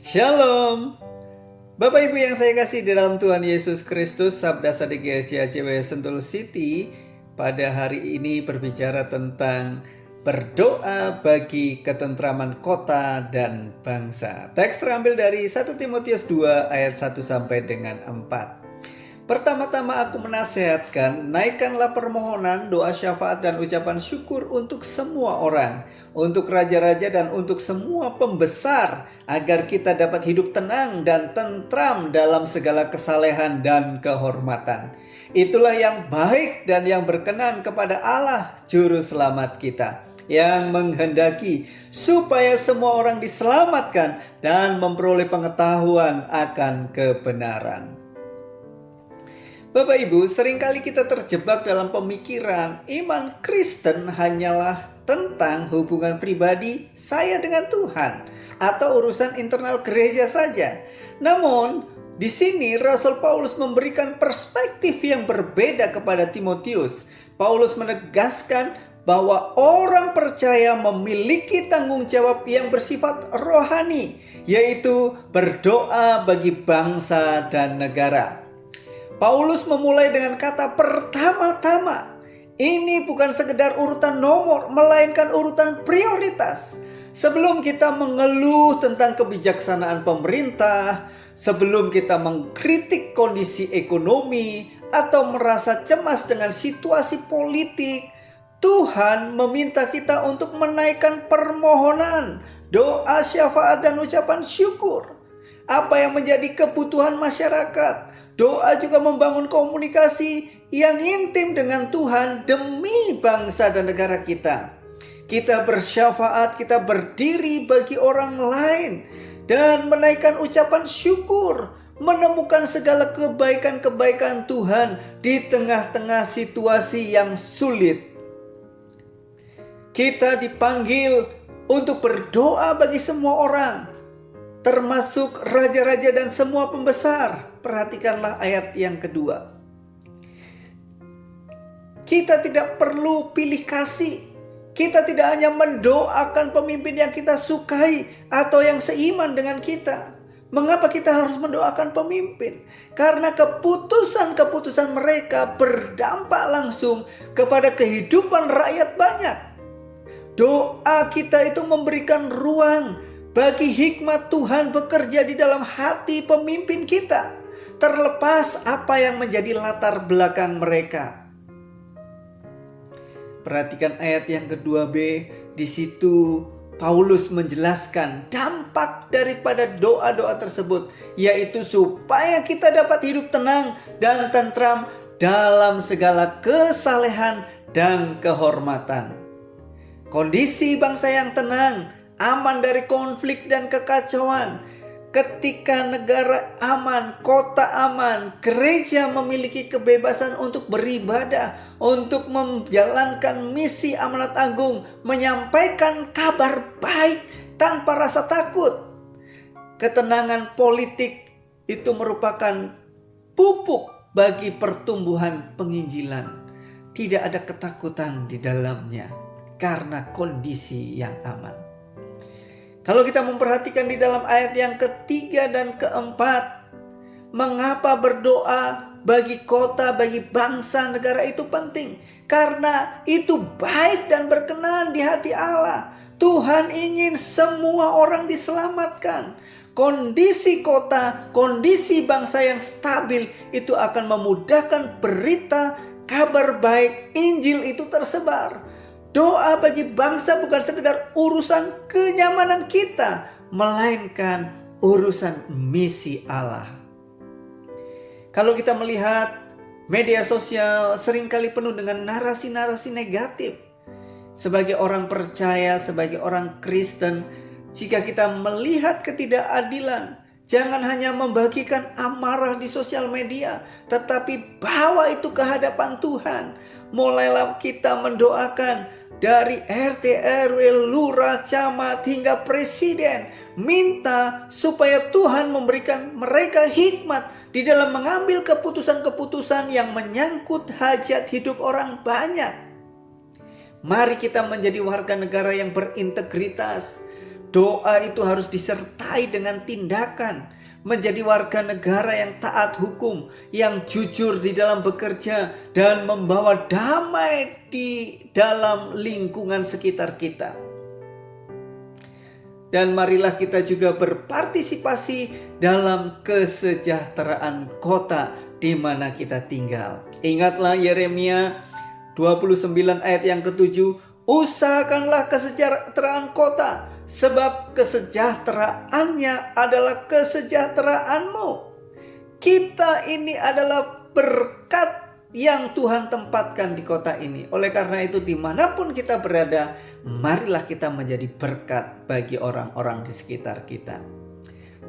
Shalom, Bapak Ibu yang saya kasih di dalam Tuhan Yesus Kristus. Sabda Sadegesi ACW Sentul City pada hari ini berbicara tentang berdoa bagi ketentraman kota dan bangsa. Teks terambil dari 1 Timotius 2 ayat 1 sampai dengan 4. Pertama-tama aku menasihatkan, naikkanlah permohonan, doa syafaat dan ucapan syukur untuk semua orang, untuk raja-raja dan untuk semua pembesar, agar kita dapat hidup tenang dan tentram dalam segala kesalehan dan kehormatan. Itulah yang baik dan yang berkenan kepada Allah, Juru Selamat kita, yang menghendaki supaya semua orang diselamatkan dan memperoleh pengetahuan akan kebenaran. Bapak Ibu, seringkali kita terjebak dalam pemikiran iman Kristen hanyalah tentang hubungan pribadi saya dengan Tuhan atau urusan internal gereja saja. Namun, di sini Rasul Paulus memberikan perspektif yang berbeda kepada Timotius. Paulus menegaskan bahwa orang percaya memiliki tanggung jawab yang bersifat rohani, yaitu berdoa bagi bangsa dan negara. Paulus memulai dengan kata pertama-tama. Ini bukan sekedar urutan nomor, melainkan urutan prioritas. Sebelum kita mengeluh tentang kebijaksanaan pemerintah, sebelum kita mengkritik kondisi ekonomi, atau merasa cemas dengan situasi politik, Tuhan meminta kita untuk menaikkan permohonan, doa syafaat dan ucapan syukur. Apa yang menjadi kebutuhan masyarakat? Doa juga membangun komunikasi yang intim dengan Tuhan demi bangsa dan negara kita. Kita bersyafaat, kita berdiri bagi orang lain dan menaikkan ucapan syukur, menemukan segala kebaikan-kebaikan Tuhan di tengah-tengah situasi yang sulit. Kita dipanggil untuk berdoa bagi semua orang, termasuk raja-raja dan semua pembesar. Perhatikanlah ayat yang kedua. Kita tidak perlu pilih kasih. Kita tidak hanya mendoakan pemimpin yang kita sukai atau yang seiman dengan kita. Mengapa kita harus mendoakan pemimpin? Karena keputusan-keputusan mereka berdampak langsung kepada kehidupan rakyat banyak. Doa kita itu memberikan ruang bagi hikmat Tuhan bekerja di dalam hati pemimpin kita, terlepas apa yang menjadi latar belakang mereka. Perhatikan ayat yang kedua B. Di situ Paulus menjelaskan dampak daripada doa-doa tersebut, yaitu supaya kita dapat hidup tenang dan tentram dalam segala kesalehan dan kehormatan. Kondisi bangsa yang tenang, aman dari konflik dan kekacauan. Ketika negara aman, kota aman, gereja memiliki kebebasan untuk beribadah, untuk menjalankan misi amanat agung, menyampaikan kabar baik tanpa rasa takut. Ketenangan politik itu merupakan pupuk bagi pertumbuhan penginjilan. Tidak ada ketakutan di dalamnya karena kondisi yang aman. Kalau kita memperhatikan di dalam ayat yang ketiga dan keempat, mengapa berdoa bagi kota, bagi bangsa, negara itu penting? Karena itu baik dan berkenan di hati Allah. Tuhan ingin semua orang diselamatkan. Kondisi kota, kondisi bangsa yang stabil itu akan memudahkan berita, kabar baik, Injil itu tersebar. Doa bagi bangsa bukan sekedar urusan kenyamanan kita, melainkan urusan misi Allah. Kalau kita melihat media sosial seringkali penuh dengan narasi-narasi negatif. Sebagai orang percaya, sebagai orang Kristen, jika kita melihat ketidakadilan, jangan hanya membagikan amarah di sosial media, tetapi bawa itu ke hadapan Tuhan. Mulailah kita mendoakan dari RT, RW, lurah, camat hingga presiden. Minta supaya Tuhan memberikan mereka hikmat di dalam mengambil keputusan-keputusan yang menyangkut hajat hidup orang banyak. Mari kita menjadi warga negara yang berintegritas. Doa itu harus disertai dengan tindakan. Menjadi warga negara yang taat hukum, yang jujur di dalam bekerja, dan membawa damai di dalam lingkungan sekitar kita. Dan marilah kita juga berpartisipasi dalam kesejahteraan kota di mana kita tinggal. Ingatlah Yeremia 29 ayat yang ke-7, usahakanlah kesejahteraan kota, sebab kesejahteraannya adalah kesejahteraanmu. Kita ini adalah berkat yang Tuhan tempatkan di kota ini. Oleh karena itu, dimanapun kita berada, marilah kita menjadi berkat bagi orang-orang di sekitar kita.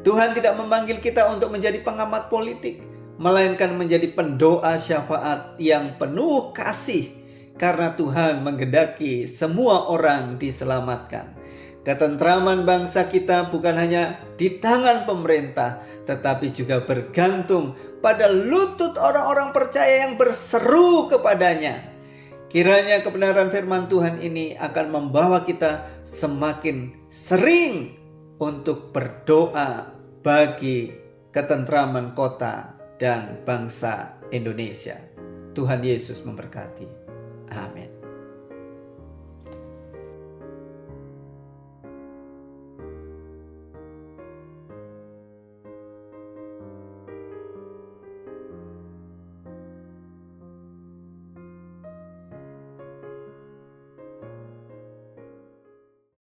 Tuhan tidak memanggil kita untuk menjadi pengamat politik, melainkan menjadi pendoa syafaat yang penuh kasih, karena Tuhan menghendaki semua orang diselamatkan. Ketentraman bangsa kita bukan hanya di tangan pemerintah, tetapi juga bergantung pada lutut orang-orang percaya yang berseru kepadanya. Kiranya kebenaran firman Tuhan ini akan membawa kita semakin sering untuk berdoa bagi ketentraman kota dan bangsa Indonesia. Tuhan Yesus memberkati. Amin.